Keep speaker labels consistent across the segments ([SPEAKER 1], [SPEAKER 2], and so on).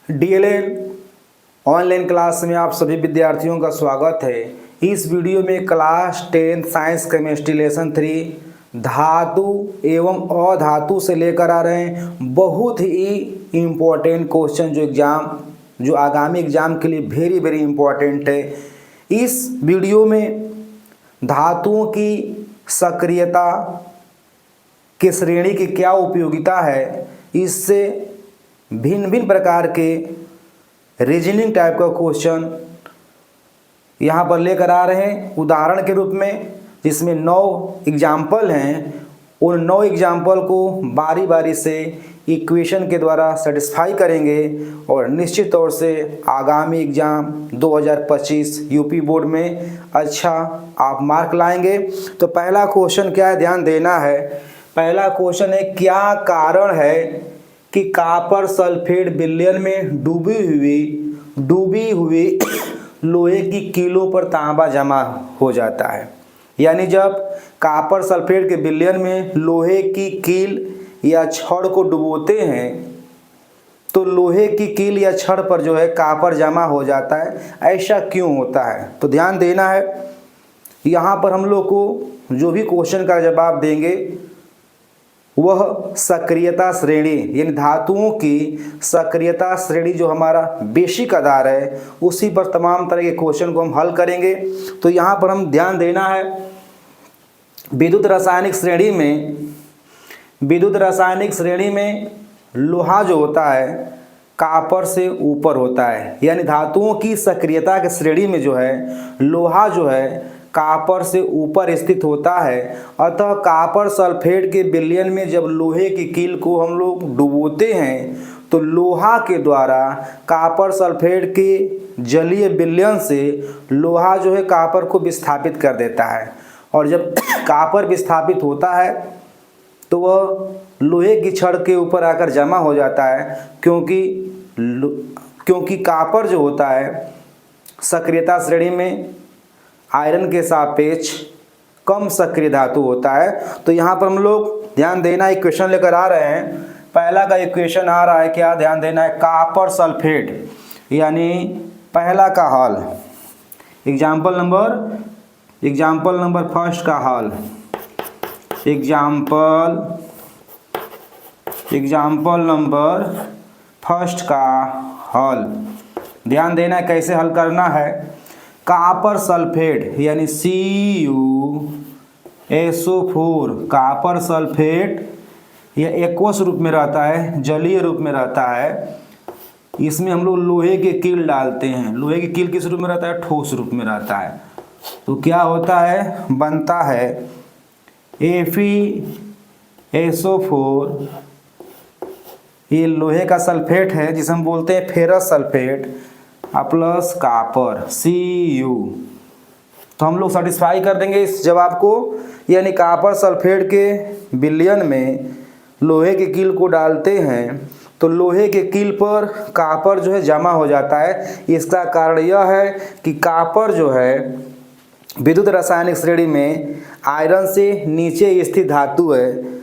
[SPEAKER 1] DElEd online class में आप सभी विद्यार्थियों का स्वागत है। इस वीडियो में क्लास 10 साइंस केमिस्ट्री लेसन 3 धातु एवं अधातु से लेकर आ रहे हैं बहुत ही इम्पोर्टेंट क्वेश्चन जो आगामी एग्जाम के लिए वेरी वेरी इम्पोर्टेंट है। इस वीडियो में धातुओं की सक्रियता की श्रेणी की क्या उपयोगिता है, इससे भिन्न भिन्न प्रकार के रीजनिंग टाइप का क्वेश्चन यहाँ पर लेकर आ रहे हैं उदाहरण के रूप में, जिसमें 9 एग्जाम्पल हैं। उन 9 एग्जाम्पल को बारी बारी से इक्वेशन के द्वारा सेटिस्फाई करेंगे और निश्चित तौर से आगामी एग्जाम 2025 यूपी बोर्ड में अच्छा आप मार्क लाएंगे। तो पहला क्वेश्चन क्या है, ध्यान देना है। पहला क्वेश्चन है, क्या कारण है कि कॉपर सल्फेट विलयन में डूबी हुई लोहे की कीलों पर तांबा जमा हो जाता है। यानी जब कॉपर सल्फेट के विलयन में लोहे की कील या छड़ को डुबोते हैं तो लोहे की कील या छड़ पर जो है कॉपर जमा हो जाता है। ऐसा क्यों होता है, तो ध्यान देना है। यहाँ पर हम लोग को जो भी क्वेश्चन का जवाब देंगे वह सक्रियता श्रेणी यानी धातुओं की सक्रियता श्रेणी जो हमारा बेसिक आधार है उसी पर तमाम तरह के क्वेश्चन को हम हल करेंगे। तो यहाँ पर हम ध्यान देना है, विद्युत रासायनिक श्रेणी में लोहा जो होता है कॉपर से ऊपर होता है। यानी धातुओं की सक्रियता के श्रेणी में जो है लोहा जो है कॉपर से ऊपर स्थित होता है। अतः कॉपर सल्फेट के विलयन में जब लोहे की कील को हम लोग डुबोते हैं तो लोहा के द्वारा कॉपर सल्फेट के जलीय विलयन से लोहा जो है कॉपर को विस्थापित कर देता है। और जब कॉपर विस्थापित होता है तो वह लोहे की छड़ के ऊपर आकर जमा हो जाता है, क्योंकि कॉपर जो होता है सक्रियता श्रेणी में आयरन के सापेक्ष कम सक्रिय धातु होता है। तो यहाँ पर हम लोग ध्यान देना, इक्वेशन लेकर आ रहे हैं। पहला का इक्वेशन आ रहा है, क्या ध्यान देना है, कॉपर सल्फेट यानी पहला का हल, एग्जाम्पल नंबर फर्स्ट का हल, एग्जाम्पल नंबर फर्स्ट का हल। ध्यान देना है कैसे हल करना है। कॉपर सल्फेट यानी CuSO4 कॉपर सल्फेट यह एक्वस रूप में रहता है, जलीय रूप में रहता है। इसमें हम लोग लोहे के कील डालते हैं। लोहे की कील किस रूप में रहता है, ठोस रूप में रहता है। तो क्या होता है, बनता है FeSO4, ये लोहे का सल्फेट है जिसे हम बोलते हैं ferrous sulphate plus copper Cu। तो हम लोग सेटिस्फाई कर देंगे इस जवाब को। यानी कॉपर सल्फेट के विलयन में लोहे के कील को डालते हैं तो लोहे के कील पर कॉपर जो है जमा हो जाता है। इसका कारण यह है कि कॉपर जो है विद्युत रासायनिक श्रेणी में आयरन से नीचे स्थित धातु है।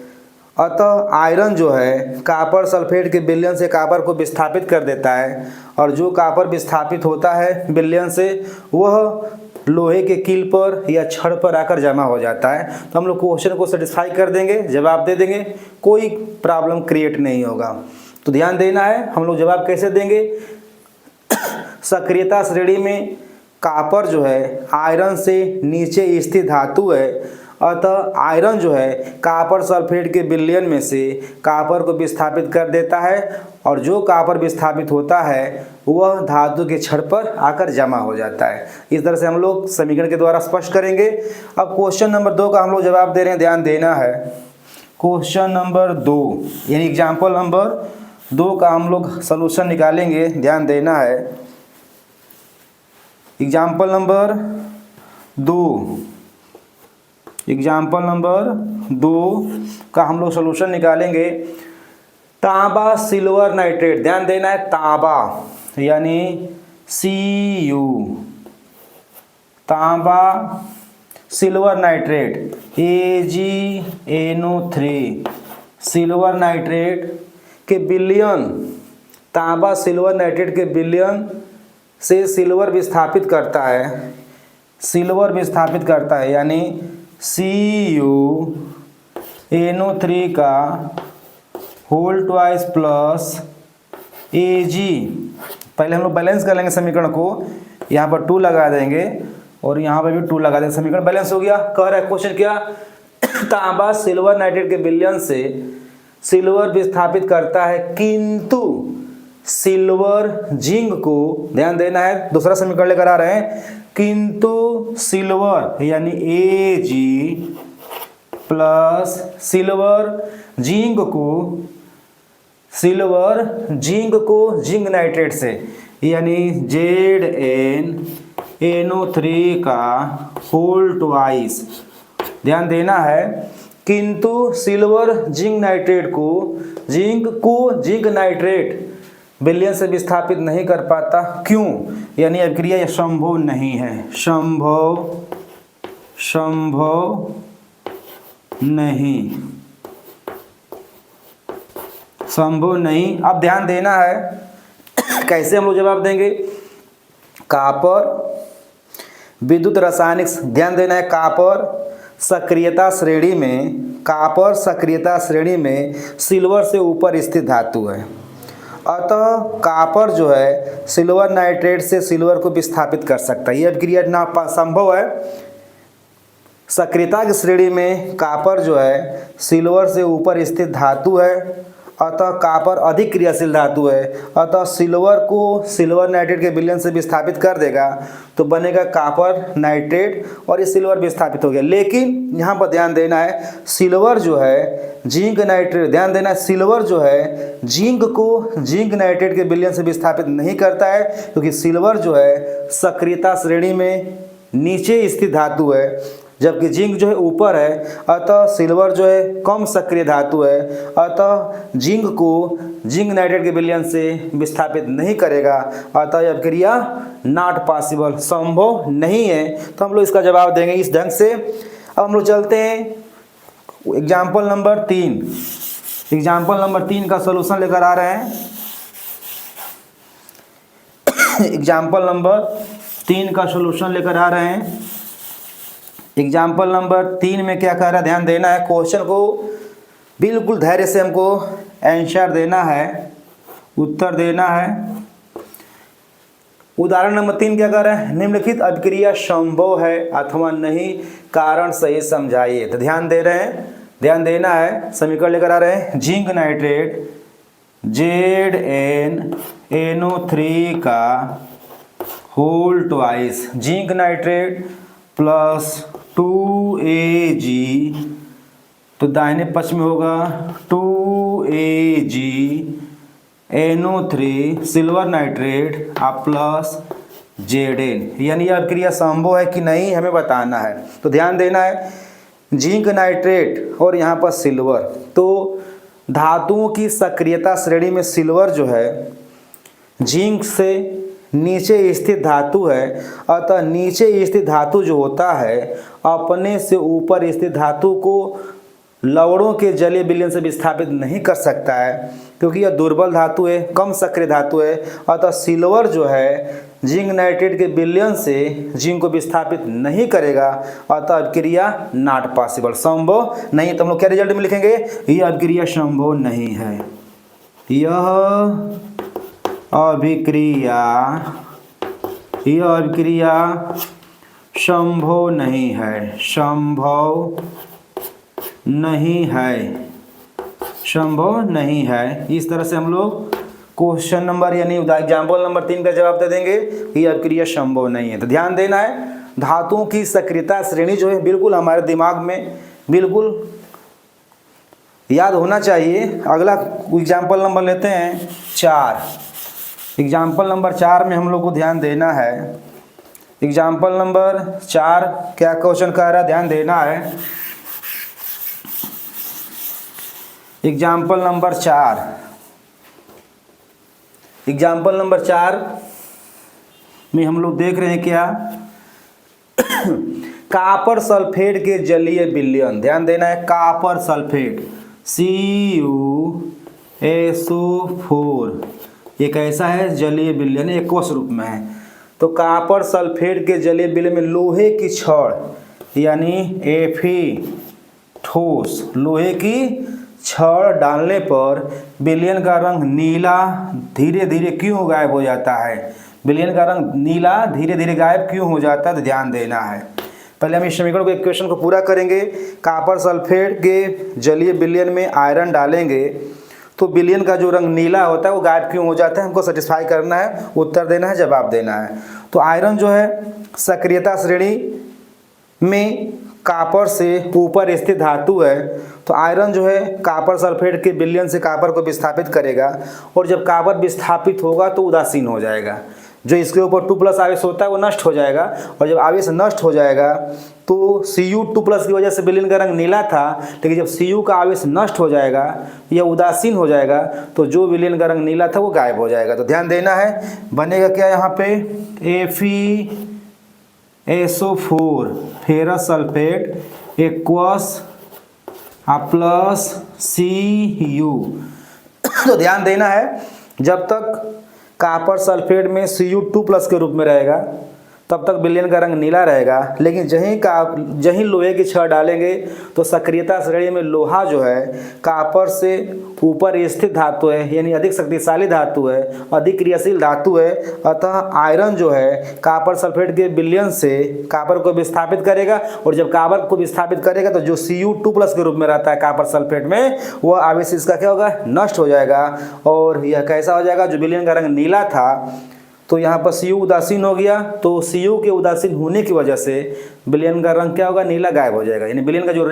[SPEAKER 1] अतः आयरन जो है कॉपर सल्फेट के विलयन से कॉपर को विस्थापित कर देता है, और जो कॉपर विस्थापित होता है विलयन से वह लोहे के कील पर या छड़ पर आकर जमा हो जाता है। तो हम लोग क्वेश्चन को सेटिस्फाई कर देंगे, जवाब दे देंगे, कोई प्रॉब्लम क्रिएट नहीं होगा। तो ध्यान देना है, हम लोग जवाब कैसे देंगे। सक्रियता श्रेणी में कॉपर जो है आयरन से नीचे स्थित धातु है। अतः आयरन जो है कॉपर सल्फेट के विलयन में से कॉपर को विस्थापित कर देता है, और जो कॉपर विस्थापित होता है वह धातु के छड़ पर आकर जमा हो जाता है। इस तरह से हम लोग समीकरण के द्वारा स्पष्ट करेंगे। अब क्वेश्चन नंबर 2 का हम लोग जवाब दे रहे हैं, ध्यान देना है। क्वेश्चन नंबर 2 यानी एग्जाम्पल नंबर 2 का हम लोग सलूशन निकालेंगे, ध्यान देना है। एग्जाम्पल नंबर 2 का हम लोग सॉल्यूशन निकालेंगे। तांबा सिल्वर नाइट्रेट, ध्यान देना है, तांबा यानी Cu, तांबा silver nitrate AgNO3 silver nitrate के विलयन तांबा सिल्वर नाइट्रेट के विलयन से सिल्वर विस्थापित करता है, सिल्वर विस्थापित करता है, यानी CuNO3 का होल ट्वाइस प्लस Ag। पहले हम लोग बैलेंस कर लेंगे समीकरण को, यहाँ पर 2 लगा देंगे और यहाँ पर भी 2 लगा देंगे, समीकरण बैलेंस हो गया। कह रहा है क्वेश्चन क्या, तांबा सिल्वर नाइट्रेट के विलयन से सिल्वर विस्थापित करता है किंतु सिल्वर जिंक को, ध्यान देना है, दूसरा समीकरण लेकर आ रहे हैं, किंतु सिल्वर यानी Ag प्लस सिल्वर जिंक को जिंक नाइट्रेट से, यानी ZnNO3 का होल ट्वाइस, ध्यान देना है, किंतु सिल्वर जिंक नाइट्रेट को जिंक नाइट्रेट विलयन से विस्थापित नहीं कर पाता, क्यों, यानी अभिक्रिया यह संभव नहीं है, संभव नहीं। अब ध्यान देना है कैसे हम लोग जवाब देंगे। कॉपर विद्युत रासायनिक, ध्यान देना है, कॉपर सक्रियता श्रेणी में सिल्वर से ऊपर स्थित धातु है, अतः कॉपर जो है सिल्वर नाइट्रेट से सिल्वर को विस्थापित कर सकता है। यह अभिक्रिया ना संभव है। सक्रियता की श्रेणी में कॉपर जो है सिल्वर से ऊपर स्थित धातु है, अतः कॉपर अधिक क्रियाशील धातु है, अतः सिल्वर को सिल्वर नाइट्रेट के विलयन से विस्थापित कर देगा तो बनेगा कॉपर नाइट्रेट और ये सिल्वर विस्थापित हो गया। लेकिन यहाँ पर ध्यान देना है, सिल्वर जो है जिंक नाइट्रेट, ध्यान देना है, सिल्वर जो है जिंक को जिंक नाइट्रेट के विलयन से विस्थापित नहीं करता है, क्योंकि सिल्वर जो है सक्रियता श्रेणी में नीचे स्थित धातु है, जबकि जिंक जो है ऊपर है, अतः सिल्वर जो है कम सक्रिय धातु है, अतः जिंक को जिंक नाइट्रेट के विलयन से विस्थापित नहीं करेगा, अतः यह अभिक्रिया नॉट पॉसिबल, संभव नहीं है। तो हम लोग इसका जवाब देंगे इस ढंग से। अब हम लोग चलते हैं एग्जाम्पल नंबर 3। एग्जाम्पल नंबर 3 का सॉल्यूशन लेकर आ रहे हैं। एग्जाम्पल नंबर 3 का सॉल्यूशन लेकर आ रहे हैं। एग्जाम्पल नंबर 3 में क्या कह रहा है, ध्यान देना है, क्वेश्चन को बिल्कुल धैर्य से हमको आंसर देना है, उत्तर देना है। उदाहरण नंबर 3 क्या कह रहा है, निम्नलिखित अभिक्रिया संभव है अथवा नहीं, कारण सही समझाइए। तो ध्यान दे रहे हैं, ध्यान देना है, समीकरण लेकर आ रहे हैं, जिंक नाइट्रेट ZnNO3 का whole twice, zinc nitrate plus 2Ag, तो दाहिने पक्ष में होगा 2AgNO3 silver nitrate plus Zn, यानी यह अभिक्रिया संभव है कि नहीं हमें बताना है। तो ध्यान देना है, जिंक नाइट्रेट और यहाँ पर सिल्वर, तो धातुओं की सक्रियता श्रेणी में सिल्वर जो है जिंक से नीचे स्थित धातु है, अतः नीचे स्थित धातु जो होता है अपने से ऊपर स्थित धातु को लवणों के जलीय विलयन से विस्थापित नहीं कर सकता है, क्योंकि यह दुर्बल धातु है, कम सक्रिय धातु है, अतः सिल्वर जो है जिंक नाइट्रेट के विलयन से जिंक को विस्थापित नहीं करेगा, अतः अभिक्रिया नॉट पॉसिबल, संभव नहीं। तो हम लोग क्या रिजल्ट में लिखेंगे, यह अभिक्रिया संभव नहीं है, यह अभिक्रिया संभव नहीं है, संभव नहीं है। इस तरह से हम लोग क्वेश्चन नंबर यानी एग्जाम्पल नंबर 3 का जवाब दे देंगे, ये अभिक्रिया संभव नहीं है। तो ध्यान देना है, धातुओं की सक्रियता श्रेणी जो है बिल्कुल हमारे दिमाग में बिल्कुल याद होना चाहिए। अगला एग्जाम्पल नंबर लेते हैं 4। एग्जाम्पल नंबर 4 में हम लोग को ध्यान देना है। एग्जाम्पल नंबर 4 क्या क्वेश्चन कह रहा है, ध्यान देना है। एग्जाम्पल नंबर 4 में हम लोग देख रहे हैं क्या, कॉपर सल्फेट के जलीय विलयन, ध्यान देना है, कॉपर सल्फेट CuSO4 ये कैसा है, जलीय विलयन, एक्वस रूप में है। तो कॉपर सल्फेट के जलीय विलयन में लोहे की छड़ यानी Fe ठोस, लोहे की छड़ डालने पर विलयन का रंग नीला धीरे धीरे क्यों गायब हो जाता है? विलयन का रंग नीला धीरे धीरे गायब क्यों हो जाता है, तो ध्यान देना है। पहले हम इस समीकरण को, इक्वेशन को पूरा करेंगे। कॉपर सल्फेट के जलीय विलयन में आयरन डालेंगे तो विलयन का जो रंग नीला होता है वो गायब क्यों हो जाता है, हमको सेटिस्फाई करना है, उत्तर देना है, जवाब देना है। तो आयरन जो है सक्रियता श्रेणी में कॉपर से ऊपर स्थित धातु है, तो आयरन जो है कॉपर सल्फेट के विलयन से कॉपर को विस्थापित करेगा, और जब कॉपर विस्थापित होगा तो उदासीन हो जाएगा। जो इसके ऊपर 2+ आवेश होता है वो नष्ट हो जाएगा, और जब आवेश नष्ट हो जाएगा तो Cu2+ की वजह से विलयन का रंग नीला था, लेकिन जब Cu का आवेश नष्ट हो जाएगा या उदासीन हो जाएगा तो जो विलयन का रंग नीला था वो गायब हो जाएगा। तो ध्यान देना है, बनेगा क्या यहाँ पे, FeSO4 ferrous sulphate aqueous plus Cu। तो ध्यान देना है, जब तक कॉपर सल्फेट में Cu2+ के रूप में रहेगा तब तक विलयन का रंग नीला रहेगा, लेकिन जहीं लोहे की छड़ डालेंगे तो सक्रियता श्रेणी में लोहा जो है कॉपर से ऊपर स्थित धातु है, यानी अधिक शक्तिशाली धातु है, अधिक क्रियाशील धातु है। अतः आयरन जो है कॉपर सल्फेट के विलयन से कॉपर को विस्थापित करेगा, और जब कॉपर को विस्थापित करेगा तो जो Cu2+ के रूप में रहता है कॉपर सल्फेट में, वह आवेश इसका क्या होगा, नष्ट हो जाएगा, और यह कैसा हो जाएगा, जो विलयन का रंग नीला था तो यहाँ पर Cu उदासीन हो गया, तो Cu के उदासीन होने की वजह से विलयन का रंग क्या होगा, नीला गायब हो जाएगा, यानी विलयन का जो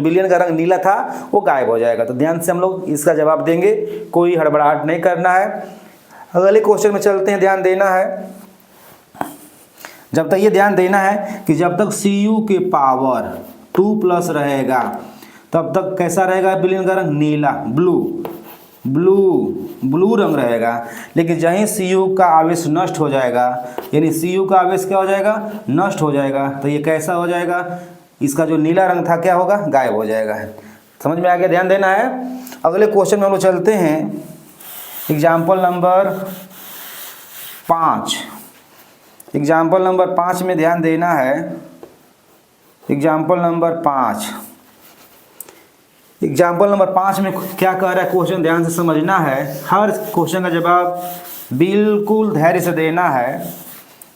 [SPEAKER 1] विलयन का रंग नीला था वो गायब हो जाएगा। तो ध्यान से हम लोग इसका जवाब देंगे, कोई हड़बड़ाहट नहीं करना है। अगले क्वेश्चन में चलते हैं, ध्यान देना है, जब तक ये ध्यान देना है कि जब तक Cu के पावर 2+ रहेगा तब तक कैसा रहेगा विलयन का रंग, नीला, ब्लू रंग रहेगा। लेकिन जहीं Cu का आवेश नष्ट हो जाएगा, यानी Cu का आवेश क्या हो जाएगा, नष्ट हो जाएगा, तो ये कैसा हो जाएगा, इसका जो नीला रंग था क्या होगा, गायब हो जाएगा। समझ में आ गया, ध्यान देना है। अगले क्वेश्चन में हम लोग चलते हैं, एग्जाम्पल नंबर 5। एग्जाम्पल नंबर 5 में ध्यान देना है, एग्जाम्पल नंबर 5 में क्या कह रहा है क्वेश्चन, ध्यान से समझना है, हर क्वेश्चन का जवाब बिल्कुल धैर्य से देना है।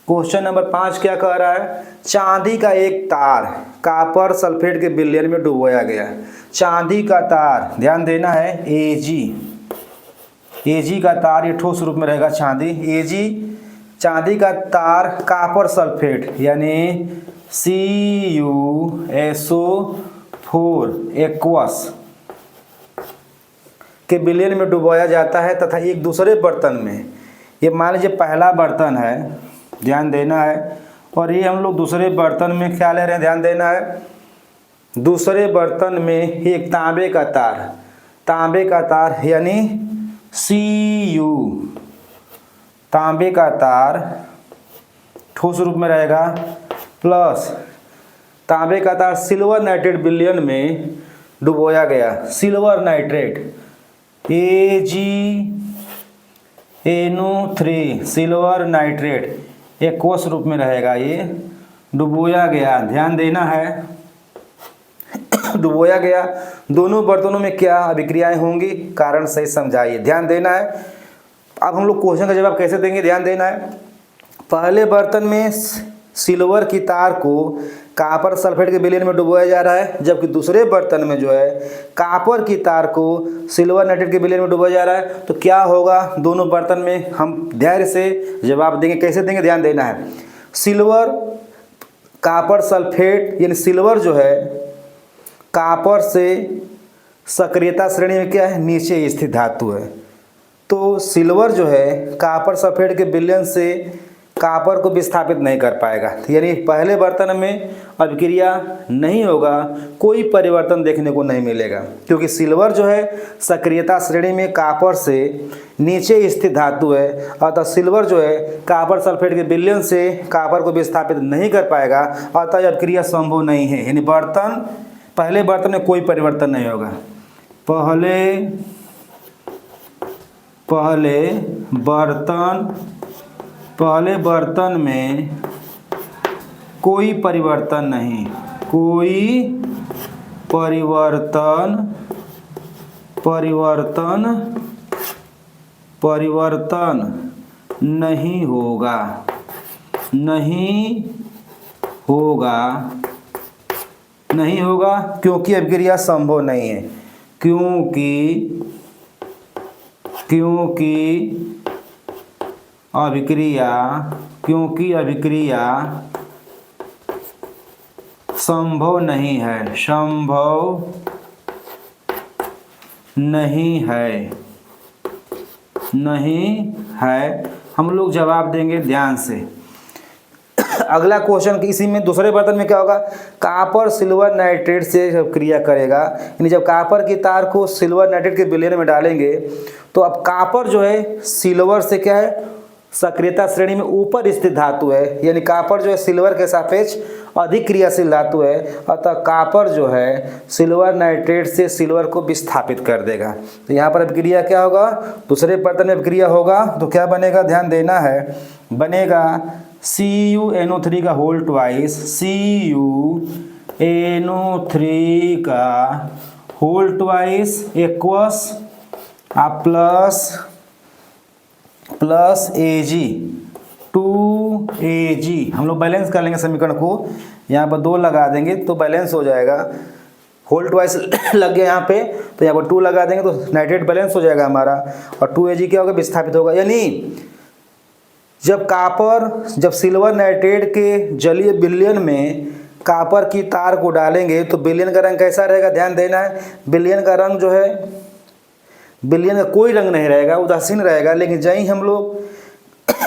[SPEAKER 1] क्वेश्चन नंबर 5 क्या कह रहा है, चांदी का एक तार कॉपर सल्फेट के विलयन में डुबोया गया। चांदी का तार, ध्यान देना है, Ag का तार, ये ठोस रूप में रहेगा चांदी, चांदी का तार कॉपर सल्फेट यानी CuSO4 एक्वस के विलयन में डुबोया जाता है तथा एक दूसरे बर्तन में, ये मान लीजिए पहला बर्तन है, ध्यान देना है, और ये हम लोग दूसरे बर्तन में क्या ले रहे हैं, ध्यान देना है, दूसरे बर्तन में एक तांबे का तार यानी Cu, तांबे का तार ठोस रूप में रहेगा, प्लस तांबे का तार सिल्वर नाइट्रेट विलयन में डुबोया गया। Silver nitrate AgNO3 silver nitrate aqueous रूप में रहेगा, ये डुबोया गया, ध्यान देना है, डुबोया गया। दोनों बर्तनों में क्या अभिक्रियाएं होंगी, कारण सही समझाइए, ध्यान देना है। अब हम लोग क्वेश्चन का जवाब कैसे देंगे, ध्यान देना है। पहले बर्तन में सिल्वर की तार को कॉपर सल्फेट के विलयन में डुबोया जा रहा है, जबकि दूसरे बर्तन में जो है कॉपर की तार को सिल्वर नाइट्रेट के विलयन में डुबोया जा रहा है। तो क्या होगा, दोनों बर्तन में हम धैर्य से जवाब देंगे, कैसे देंगे, ध्यान देना है। सिल्वर कॉपर सल्फेट यानी सिल्वर जो है कॉपर से सक्रियता श्रेणी में क्या है, नीचे स्थित धातु है, तो सिल्वर जो है कॉपर सल्फेट के विलयन से कॉपर को विस्थापित नहीं कर पाएगा, यानी पहले बर्तन में अभिक्रिया नहीं होगा, कोई परिवर्तन देखने को नहीं मिलेगा, क्योंकि सिल्वर जो है सक्रियता श्रेणी में कॉपर से नीचे स्थित धातु है। अतः सिल्वर जो है कॉपर सल्फेट के विलयन से कॉपर को विस्थापित नहीं कर पाएगा, अतः अभिक्रिया संभव नहीं है, यानी पहले बर्तन में कोई परिवर्तन नहीं होगा। पहले बर्तन में कोई परिवर्तन नहीं, परिवर्तन नहीं होगा क्योंकि अभिक्रिया संभव नहीं है, क्योंकि अभिक्रिया संभव नहीं है। हम लोग जवाब देंगे ध्यान से। अगला क्वेश्चन इसी में दूसरे बर्तन में क्या होगा, कॉपर सिल्वर नाइट्रेट से जब क्रिया करेगा, यानी जब कॉपर की तार को सिल्वर नाइट्रेट के विलयन में डालेंगे तो अब कॉपर जो है सिल्वर से क्या है, सक्रियता श्रेणी में ऊपर स्थित धातु है, यानी कॉपर जो है सिल्वर के सापेक्ष अधिक क्रियाशील धातु है, अतः कॉपर जो है सिल्वर नाइट्रेट से सिल्वर को विस्थापित कर देगा। तो यहाँ पर अभिक्रिया क्या होगा, दूसरे बर्तन में अभिक्रिया होगा तो क्या बनेगा, ध्यान देना है, बनेगा CuNO3 का होल ट्वाइस, CuNO3 का whole twice aqueous plus Ag 2Ag। हम लोग बैलेंस कर लेंगे समीकरण को, यहाँ पर 2 लगा देंगे तो बैलेंस हो जाएगा। होल ट्वाइस लग गया यहाँ पे, तो यहाँ पर 2 लगा देंगे तो नाइट्रेट बैलेंस हो जाएगा हमारा, और 2Ag क्या होगा, विस्थापित होगा। यानी जब सिल्वर नाइट्रेट के जलीय विलयन में कॉपर की तार को डालेंगे तो विलयन का रंग कैसा रहेगा, ध्यान देना है। विलयन का रंग जो है, विलयन का कोई रंग नहीं रहेगा, उदासीन रहेगा। लेकिन जहीं हम लोग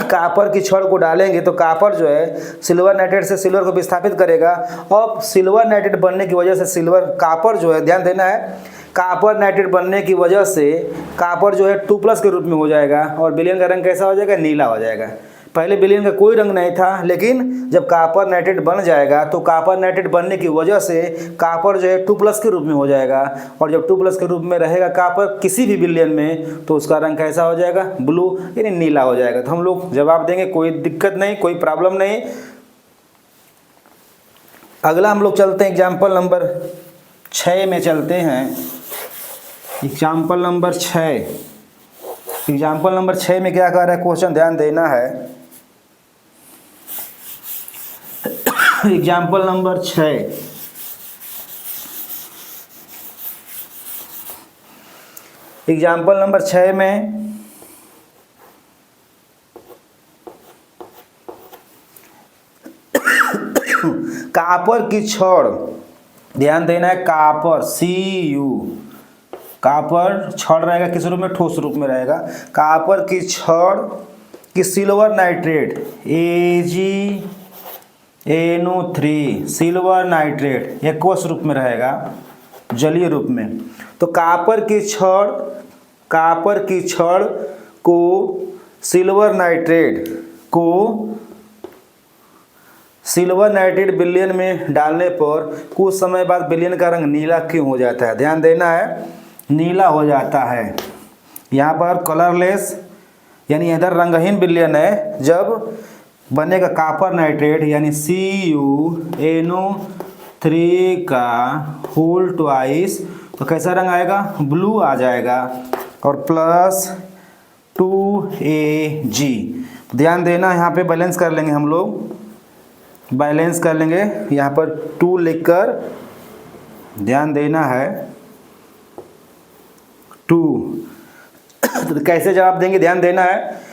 [SPEAKER 1] कॉपर की छड़ को डालेंगे तो कॉपर जो है सिल्वर नाइट्रेट से सिल्वर को विस्थापित करेगा। अब सिल्वर नाइट्रेट बनने की वजह से कॉपर जो है, ध्यान देना है, कॉपर नाइट्रेट बनने की वजह से कॉपर जो है 2+ के रूप में हो जाएगा, और विलयन का रंग कैसा हो जाएगा, नीला हो जाएगा। पहले विलयन का कोई रंग नहीं था, लेकिन जब कॉपर नाइट्रेट बन जाएगा तो कॉपर नाइट्रेट बनने की वजह से कॉपर जो है 2+ के रूप में हो जाएगा, और जब 2+ के रूप में रहेगा कॉपर किसी भी विलयन में तो उसका रंग कैसा हो जाएगा, ब्लू, यानी नीला हो जाएगा। तो हम लोग जवाब देंगे, कोई दिक्कत नहीं, कोई प्रॉब्लम नहीं। अगला हम लोग चलते हैं एग्जाम्पल नंबर 6 में चलते हैं। एग्जाम्पल नंबर 6 में क्या कह रहा है क्वेश्चन, ध्यान देना है। एग्जाम्पल नंबर 6, एग्जाम्पल नंबर 6 में कॉपर की छड़, ध्यान देना है, कॉपर कॉपर छड़ रहेगा किस रूप में, ठोस रूप में रहेगा। कॉपर की छड़ की silver nitrate AgNO3 silver nitrate aqueous रूप में रहेगा, जलीय रूप में। तो कॉपर की छड़ को सिल्वर नाइट्रेट विलयन में डालने पर कुछ समय बाद विलयन का रंग नीला क्यों हो जाता है, ध्यान देना है, नीला हो जाता है। यहाँ पर कलरलेस यानी इधर रंगहीन विलयन है। जब बनेगा कॉपर नाइट्रेट यानी CuNO3 का होल ट्वाइस, तो कैसा रंग आएगा, ब्लू आ जाएगा, और प्लस 2Ag। ध्यान देना, यहाँ पे बैलेंस कर लेंगे हम लोग, बैलेंस कर लेंगे, यहाँ पर 2 लिखकर ध्यान देना है 2। तो कैसे जवाब देंगे, ध्यान देना है।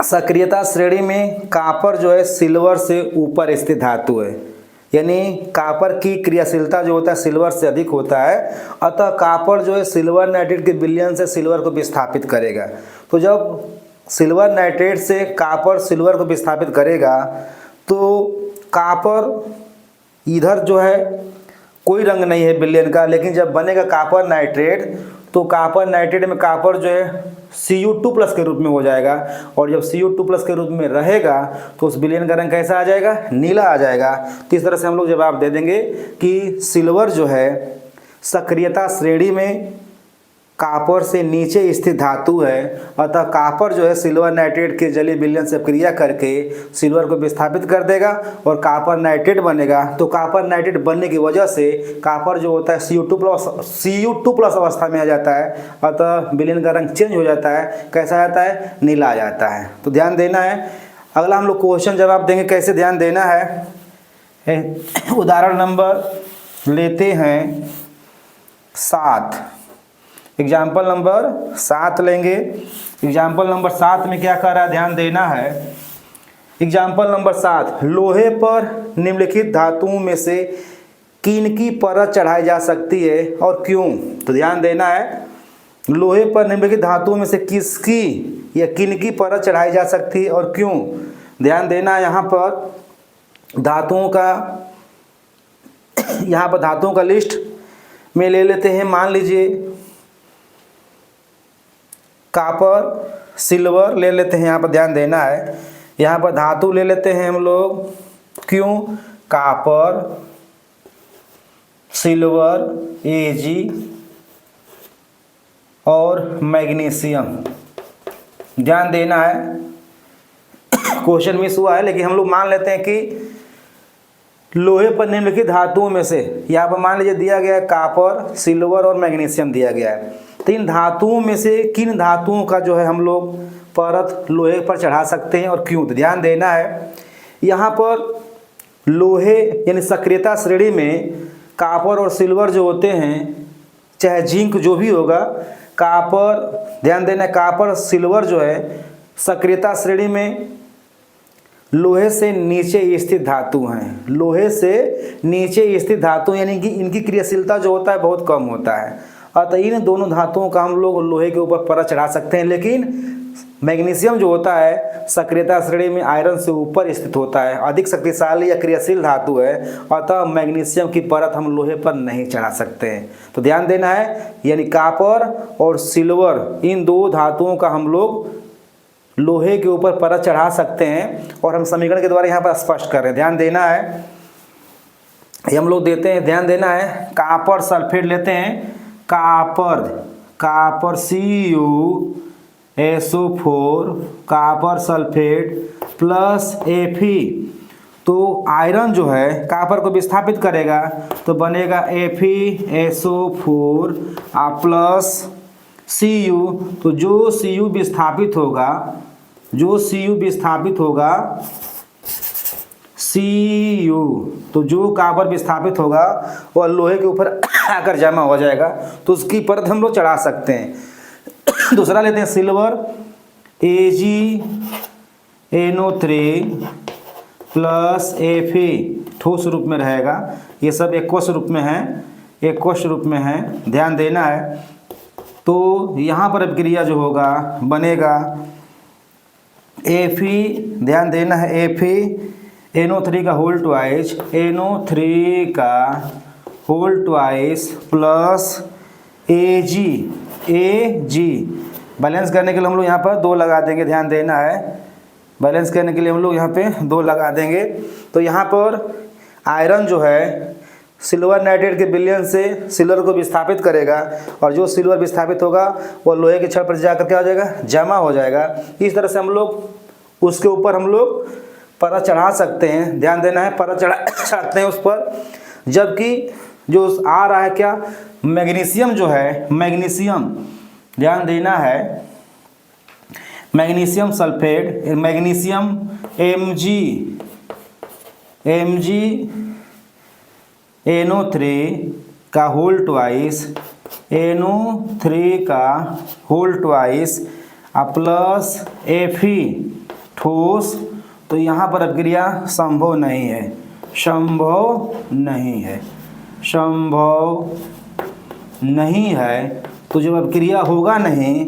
[SPEAKER 1] सक्रियता श्रेणी में कॉपर जो है सिल्वर से ऊपर स्थित धातु है, यानी कॉपर की क्रियाशीलता जो होता है सिल्वर से अधिक होता है, अतः कॉपर जो है सिल्वर नाइट्रेट के विलयन से सिल्वर को विस्थापित करेगा। तो जब सिल्वर नाइट्रेट से कॉपर सिल्वर को विस्थापित करेगा तो कॉपर इधर जो है कोई रंग नहीं है विलयन का, लेकिन जब बनेगा कॉपर नाइट्रेट तो कॉपर नाइट्रेट में कॉपर जो है Cu2+ के रूप में हो जाएगा, और जब Cu2+ के रूप में रहेगा तो उस विलयन का रंग कैसा आ जाएगा, नीला आ जाएगा। तो इस तरह से हम लोग जवाब दे देंगे कि सिल्वर जो है सक्रियता श्रेणी में कॉपर से नीचे स्थित धातु है, अतः कॉपर जो है सिल्वर नाइट्रेट के जलीय विलयन से क्रिया करके सिल्वर को विस्थापित कर देगा और कॉपर नाइट्रेट बनेगा। तो कॉपर नाइट्रेट बनने की वजह से कॉपर जो होता है Cu2+ अवस्था में आ जाता है, अतः विलयन का रंग चेंज हो जाता है। कैसा आता है? नीला आ जाता है। तो ध्यान देना है। अगला हम लोग क्वेश्चन जवाब देंगे, कैसे ध्यान देना है। उदाहरण नंबर लेते हैं 7। एग्जाम्पल नंबर 7 लेंगे। एग्जाम्पल नंबर 7 में क्या कर रहा है, ध्यान देना है। एग्जाम्पल नंबर 7, लोहे पर निम्नलिखित धातुओं में से किनकी परत चढ़ाई जा सकती है और क्यों? तो ध्यान देना है, लोहे पर निम्नलिखित धातुओं में से किसकी या किनकी परत चढ़ाई जा सकती है और क्यों? ध्यान देना है। यहाँ पर धातुओं का लिस्ट में ले लेते हैं। मान लीजिए कॉपर, सिल्वर ले लेते हैं। यहाँ पर ध्यान देना है, यहाँ पर धातु ले लेते हैं हम लोग। क्यों? कॉपर, सिल्वर, Ag और मैग्नीशियम। ध्यान देना है, क्वेश्चन मिस हुआ है लेकिन हम लोग मान लेते हैं कि लोहे पर निम्नलिखित धातुओं में से, यहाँ पर मान लीजिए दिया गया है कॉपर, सिल्वर और मैग्नीशियम दिया गया है। तो इन धातुओं में से किन धातुओं का जो है हम लोग परत लोहे पर चढ़ा सकते हैं और क्यों? तो ध्यान देना है, यहाँ पर लोहे यानी सक्रियता श्रेणी में कॉपर और सिल्वर जो होते हैं, चाहे जिंक जो भी होगा, कॉपर, ध्यान देना, कॉपर सिल्वर जो है सक्रियता श्रेणी में लोहे से नीचे स्थित धातु हैं। लोहे से नीचे स्थित धातु यानी कि इनकी क्रियाशीलता जो होता है बहुत कम होता है। अतः इन दोनों धातुओं का हम लोग लोहे के ऊपर परत चढ़ा सकते हैं। लेकिन मैग्नीशियम जो होता है सक्रियता श्रेणी में आयरन से ऊपर स्थित होता है, अधिक शक्तिशाली या क्रियाशील धातु है, अतः मैग्नीशियम की परत हम लोहे पर नहीं चढ़ा सकते हैं। तो ध्यान देना है, यानी कॉपर और सिल्वर इन दो धातुओं का हम लोग लोहे के ऊपर परत चढ़ा सकते हैं और हम समीकरण के द्वारा यहाँ पर स्पष्ट कर रहे हैं। ध्यान देना है, ये हम लोग देते हैं, ध्यान देना है, कॉपर सल्फेट लेते हैं। Copper CuSO4 copper sulphate plus Fe, तो आयरन जो है कॉपर को विस्थापित करेगा तो बनेगा FeSO4 प्लस Cu। तो जो Cu विस्थापित होगा तो जो कॉपर विस्थापित होगा वह लोहे के ऊपर आकर जमा हो जाएगा, तो उसकी परत हम लोग चढ़ा सकते हैं। दूसरा लेते हैं सिल्वर, AgNO3 प्लस Fe, ठोस रूप में रहेगा। ये सब एक्वस रूप में है, ध्यान देना है। तो यहाँ पर अभिक्रिया जो होगा बनेगा Fe, ध्यान देना है, FeNO3 का whole twice plus Ag। Balance करने के लिए हम लोग यहाँ पर 2 लगा देंगे। ध्यान देना है, बैलेंस करने के लिए हम लोग यहाँ पे 2 लगा देंगे। तो यहाँ पर आयरन जो है सिल्वर नाइट्रेट के विलयन से सिल्वर को विस्थापित करेगा और जो सिल्वर विस्थापित होगा वो लोहे के छड़ पर जाकर क्या हो जाएगा, जमा हो जाएगा। इस तरह से हम लोग उसके ऊपर हम लोग परत चढ़ा सकते हैं। ध्यान देना है, परत चढ़ाते हैं उस पर। जबकि जो आ रहा है क्या, मैग्नीशियम जो है, ध्यान देना है, मैग्नीशियम सल्फेट, मैग्नीशियम MgNO3 का होल ट्वाइस प्लस Fe, ठोस। तो यहाँ पर अभिक्रिया संभव नहीं है। तो जब अभिक्रिया होगा नहीं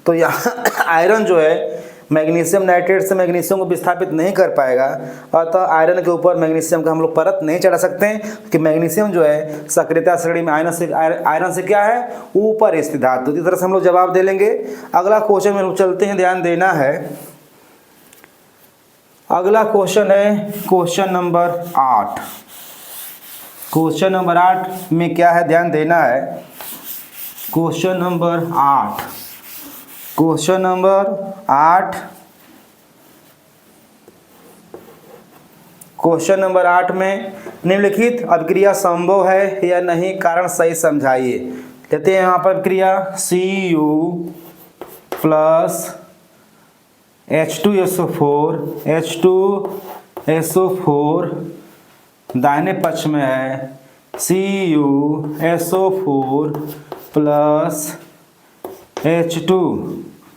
[SPEAKER 1] तो यहाँ आयरन जो है मैग्नीशियम नाइट्रेट से मैग्नीशियम को विस्थापित नहीं कर पाएगा, अतः आयरन के ऊपर मैग्नीशियम का हम लोग परत नहीं चढ़ा सकते हैं कि मैग्नीशियम जो है सक्रियता श्रेणी में आयरन से क्या है, ऊपर स्थित धातु। इस तरह से हम लोग जवाब दे लेंगे। अगला क्वेश्चन में हम चलते हैं, ध्यान देना है। अगला क्वेश्चन है क्वेश्चन नंबर 8 में क्या है, ध्यान देना है। Question number 8, question number 8, question number 8 में निम्नलिखित अभिक्रिया संभव है या नहीं, कारण सही समझाइए। कहते हैं यहाँ पर क्रिया Cu प्लस H2SO4, H2SO4 दाहिने पक्ष में है CuSO4 प्लस H2।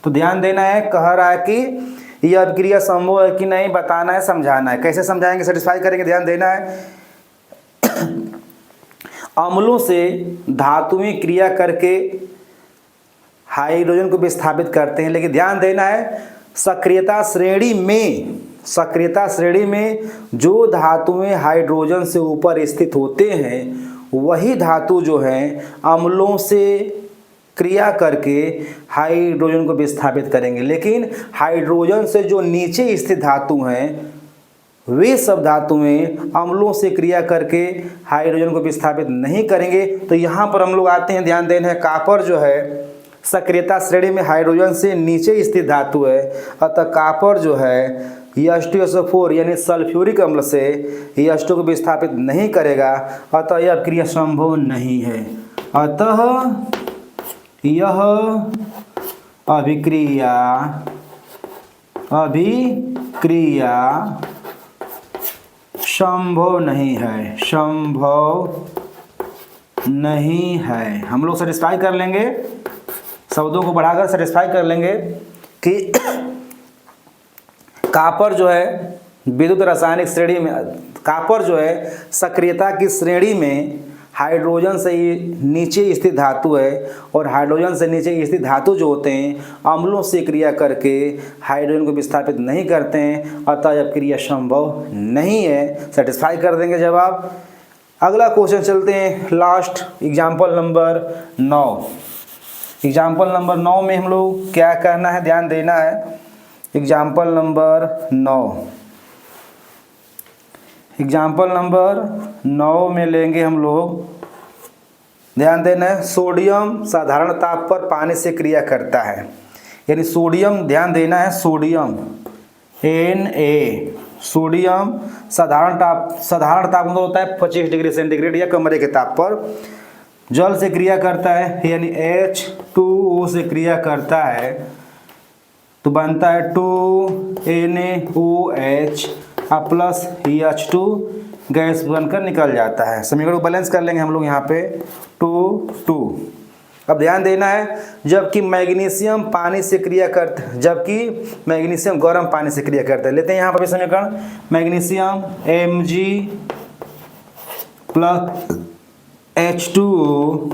[SPEAKER 1] तो ध्यान देना है, कह रहा है कि यह अभिक्रिया संभव है कि नहीं बताना है, समझाना है। कैसे समझाएंगे, सेटिस्फाई करेंगे, ध्यान देना है। अम्लों से धातुएं क्रिया करके हाइड्रोजन को विस्थापित करते हैं, लेकिन ध्यान देना है सक्रियता श्रेणी में जो धातुएं हाइड्रोजन से ऊपर स्थित होते हैं वही धातु जो हैं अम्लों से क्रिया करके हाइड्रोजन को विस्थापित करेंगे, लेकिन हाइड्रोजन से जो नीचे स्थित धातु हैं वे सब धातुएं अम्लों से क्रिया करके हाइड्रोजन को विस्थापित नहीं करेंगे। तो यहाँ पर हम लोग आते हैं, ध्यान देना है, कॉपर जो है सक्रियता श्रेणी में हाइड्रोजन से नीचे स्थित धातु है, अतः कॉपर जो है H2SO4 यानी सल्फ्यूरिक अम्ल से H2 को विस्थापित नहीं करेगा, अतः यह अभिक्रिया संभव नहीं है। अतः यह अभिक्रिया संभव नहीं है, संभव नहीं है। हम लोग सेटिस्फाई कर लेंगे, शब्दों को बढ़ाकर सेटिस्फाई कर लेंगे कि कॉपर जो है विद्युत रासायनिक श्रेणी में, कॉपर जो है सक्रियता की श्रेणी में हाइड्रोजन से नीचे स्थित धातु है, और हाइड्रोजन से नीचे स्थित धातु जो होते हैं अम्लों से क्रिया करके हाइड्रोजन को विस्थापित नहीं करते हैं, अतः यह क्रिया संभव नहीं है। सेटिस्फाई कर देंगे जवाब। अगला क्वेश्चन चलते हैं, last example number 9। Example number 9 में हम लोग क्या करना है, ध्यान देना है। एग्जाम्पल नंबर 9, एग्जाम्पल नंबर 9 में लेंगे हम लोग, ध्यान देना है, सोडियम साधारण ताप पर पानी से क्रिया करता है, यानी सोडियम, ध्यान देना है, सोडियम Na, सोडियम साधारण ताप मतलब होता है 25 डिग्री सेंटीग्रेड या कमरे के ताप पर जल से क्रिया करता है, यानी H2O से क्रिया करता है, तो बनता है 2NaOH प्लस H2 गैस बनकर निकल जाता है। समीकरण को बैलेंस कर लेंगे हम लोग यहाँ पे 2। अब ध्यान देना है, जबकि मैग्नीशियम पानी से क्रिया करता है, जबकि मैग्नीशियम गर्म पानी से क्रिया करता है। लेते हैं यहाँ पर भी समीकरण, मैग्नीशियम Mg प्लस H2O,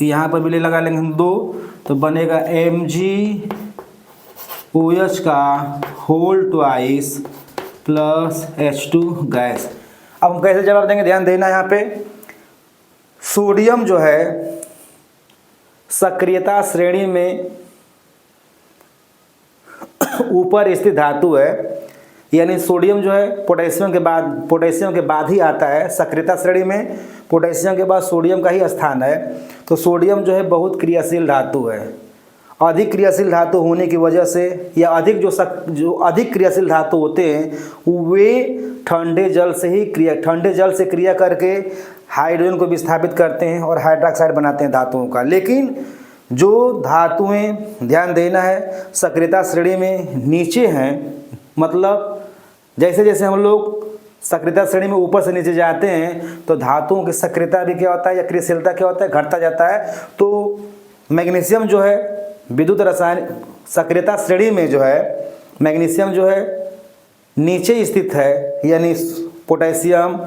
[SPEAKER 1] यहाँ पर भी ले लगा लेंगे हम 2, तो बनेगा MgOH का whole twice plus H2 gas. अब हम कैसे जवाब देंगे, ध्यान देना है यहाँ पे, सोडियम जो है सक्रियता श्रेणी में ऊपर स्थित धातु है, यानी सोडियम जो है पोटेशियम के बाद ही आता है सक्रियता श्रेणी में, पोटेशियम के बाद सोडियम का ही स्थान है। तो सोडियम जो है बहुत क्रियाशील धातु है, अधिक क्रियाशील धातु होने की वजह से, या अधिक जो अधिक क्रियाशील धातु होते हैं वे ठंडे जल से क्रिया करके हाइड्रोजन को विस्थापित करते हैं और हाइड्रोक्साइड बनाते हैं धातुओं का। लेकिन जो धातुएं, ध्यान देना है, सक्रियता श्रेणी में नीचे हैं, मतलब जैसे जैसे हम लोग सक्रियता श्रेणी में ऊपर से नीचे जाते हैं तो धातुओं की सक्रियता भी क्या होता है या क्रियाशीलता क्या होता है, घटता जाता है। तो मैग्नीशियम जो है विद्युत रासायनिक सक्रियता श्रेणी में जो है मैग्नीशियम जो है नीचे स्थित है, यानी पोटेशियम,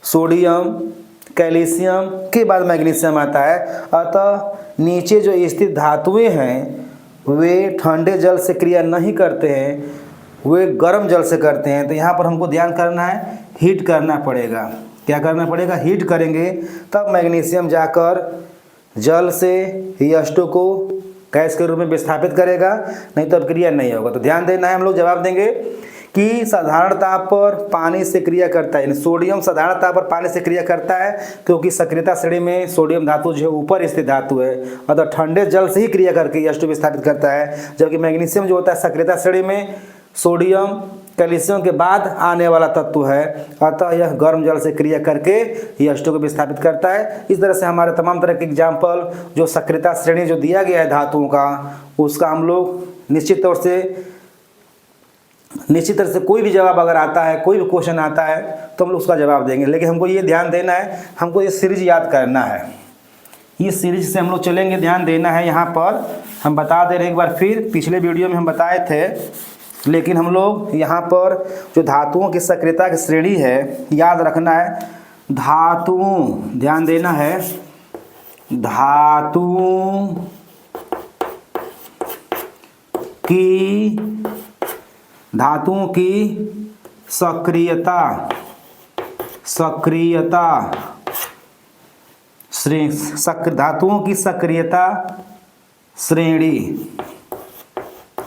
[SPEAKER 1] सोडियम, कैल्शियम के बाद मैग्नीशियम आता है। अतः नीचे जो स्थित धातुएं हैं वे ठंडे जल से क्रिया नहीं करते हैं, वे गर्म जल से करते हैं। तो यहाँ पर हमको ध्यान करना है, हीट करना पड़ेगा। क्या करना पड़ेगा, हीट करेंगे तब मैग्नीशियम जाकर जल से H2 को गैस के रूप में विस्थापित करेगा, नहीं तो अब क्रिया नहीं होगा। तो ध्यान देना है, हम लोग जवाब देंगे कि साधारण ताप पर पानी से क्रिया करता है, यानी सोडियम साधारण ताप पर पानी से क्रिया करता है क्योंकि सक्रियता श्रेणी में सोडियम धातु जो है ऊपर स्थित धातु है, अतः ठंडे जल से ही क्रिया करके H2 स्थापित करता है। जबकि मैग्नीशियम जो होता है सक्रियता श्रेणी में सोडियम कैल्शियम के बाद आने वाला तत्व है, अतः यह गर्म जल से क्रिया करके H2 को विस्थापित करता है। इस तरह से हमारे तमाम तरह के एग्जाम्पल जो सक्रियता श्रेणी जो दिया गया है धातुओं का, उसका हम लोग निश्चित तरह से कोई भी जवाब अगर आता है, कोई भी क्वेश्चन आता है तो हम लोग उसका जवाब देंगे। लेकिन हमको ये ध्यान देना है, हमको ये सीरीज याद करना है, इस सीरीज से हम लोग चलेंगे, ध्यान देना है। यहाँ पर हम बता दे रहे एक बार फिर, पिछले वीडियो में हम बताए थे, लेकिन हम लोग यहाँ पर जो धातुओं की सक्रियता की श्रेणी है याद रखना है। धातुओं, ध्यान देना है, धातुओं की सक्रियता धातुओं की सक्रियता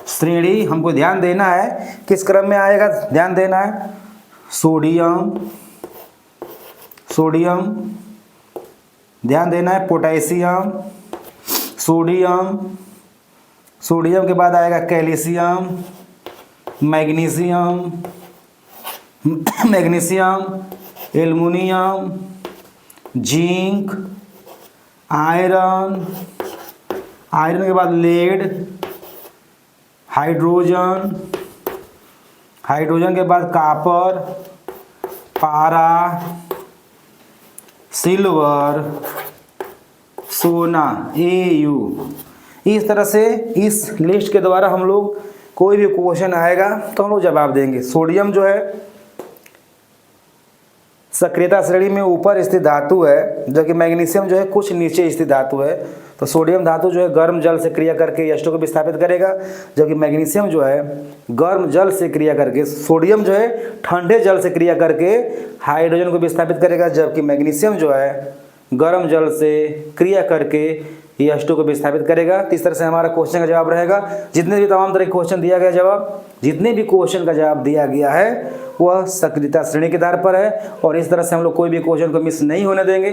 [SPEAKER 1] श्रेणी हमको ध्यान देना है, किस क्रम में आएगा ध्यान देना है। सोडियम ध्यान देना है, पोटेशियम, सोडियम के बाद आएगा calcium, magnesium, aluminium, zinc, iron के बाद लेड, हाइड्रोजन के बाद कॉपर, पारा, सिल्वर, सोना, Au। इस तरह से इस लिस्ट के द्वारा हम लोग कोई भी क्वेश्चन आएगा तो हम लोग जवाब देंगे। सोडियम जो है सक्रियता श्रेणी में ऊपर स्थित धातु है, जबकि मैग्नीशियम जो है कुछ नीचे स्थित धातु है। तो सोडियम धातु जो है गर्म जल से क्रिया करके H2 को विस्थापित करेगा, जबकि मैग्नीशियम जो है गर्म जल से क्रिया करके, सोडियम जो है ठंडे जल से क्रिया करके हाइड्रोजन को विस्थापित करेगा, जबकि मैग्नीशियम जो है गर्म जल से क्रिया करके H2 को विस्थापित करेगा। इस तरह से हमारा क्वेश्चन का जवाब रहेगा। जितने भी तमाम तरह के क्वेश्चन दिया गया जवाब, जितने भी क्वेश्चन का जवाब दिया गया है वह सक्रियता श्रेणी के आधार पर है, और इस तरह से हम लोग कोई भी क्वेश्चन को मिस नहीं होने देंगे।